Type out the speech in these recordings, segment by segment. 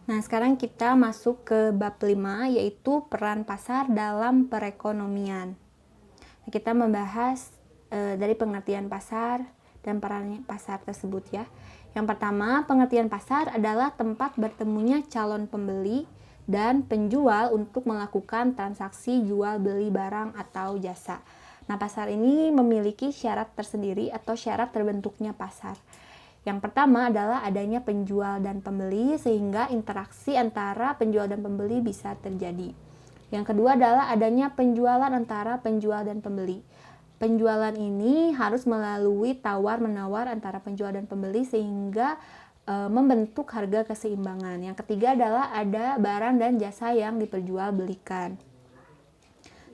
Nah, sekarang kita masuk ke bab 5, yaitu peran pasar dalam perekonomian. Nah, kita membahas dari pengertian pasar dan peran pasar tersebut ya. Yang pertama, pengertian pasar adalah tempat bertemunya calon pembeli dan penjual untuk melakukan transaksi jual beli barang atau jasa. Nah, pasar ini memiliki syarat tersendiri atau syarat terbentuknya pasar. Yang pertama adalah adanya penjual dan pembeli sehingga interaksi antara penjual dan pembeli bisa terjadi. Yang kedua adalah adanya penjualan antara penjual dan pembeli. Penjualan ini harus melalui tawar-menawar antara penjual dan pembeli sehingga membentuk harga keseimbangan. Yang ketiga adalah ada barang dan jasa yang diperjualbelikan.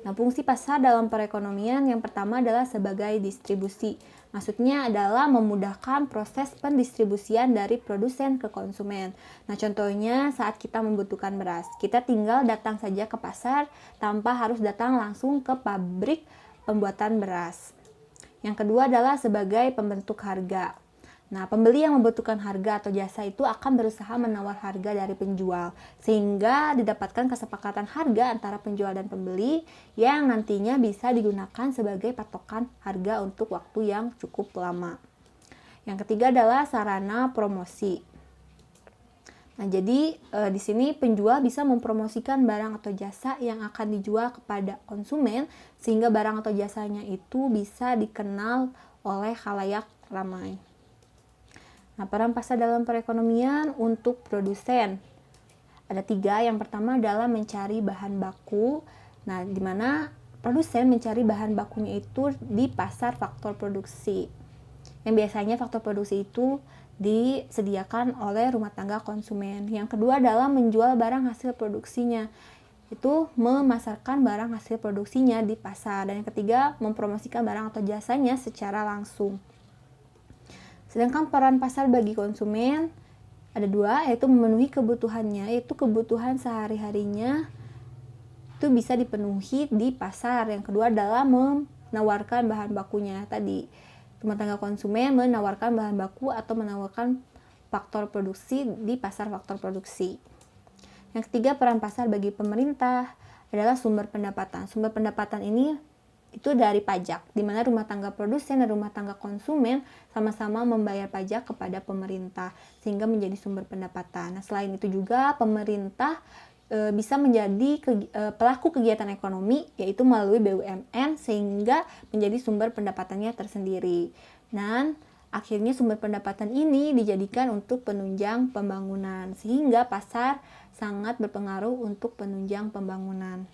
Nah, fungsi pasar dalam perekonomian yang pertama adalah sebagai distribusi. Maksudnya adalah memudahkan proses pendistribusian dari produsen ke konsumen. Nah, contohnya saat kita membutuhkan beras, kita tinggal datang saja ke pasar tanpa harus datang langsung ke pabrik pembuatan beras. Yang kedua adalah sebagai pembentuk harga. Nah, pembeli yang membutuhkan harga atau jasa itu akan berusaha menawar harga dari penjual, sehingga didapatkan kesepakatan harga antara penjual dan pembeli yang nantinya bisa digunakan sebagai patokan harga untuk waktu yang cukup lama. Yang ketiga adalah sarana promosi. Nah, jadi di sini penjual bisa mempromosikan barang atau jasa yang akan dijual kepada konsumen sehingga barang atau jasanya itu bisa dikenal oleh khalayak ramai. Nah, peran pasar dalam perekonomian untuk produsen ada 3. Yang pertama adalah mencari bahan baku. Nah, di mana produsen mencari bahan bakunya itu di pasar faktor produksi. Yang biasanya faktor produksi itu disediakan oleh rumah tangga konsumen. Yang kedua adalah menjual barang hasil produksinya. Itu memasarkan barang hasil produksinya di pasar. Dan yang ketiga, mempromosikan barang atau jasanya secara langsung. Sedangkan peran pasar bagi konsumen ada 2, yaitu memenuhi kebutuhannya, yaitu kebutuhan sehari-harinya itu bisa dipenuhi di pasar. Yang kedua adalah menawarkan bahan bakunya tadi. Rumah tangga konsumen menawarkan bahan baku atau menawarkan faktor produksi di pasar faktor produksi. Yang ketiga, peran pasar bagi pemerintah adalah sumber pendapatan. Sumber pendapatan ini itu dari pajak, di mana rumah tangga produsen dan rumah tangga konsumen sama-sama membayar pajak kepada pemerintah sehingga menjadi sumber pendapatan. Nah, selain itu juga pemerintah bisa menjadi pelaku kegiatan ekonomi yaitu melalui BUMN sehingga menjadi sumber pendapatannya tersendiri. Dan akhirnya sumber pendapatan ini dijadikan untuk penunjang pembangunan sehingga pasar sangat berpengaruh untuk penunjang pembangunan.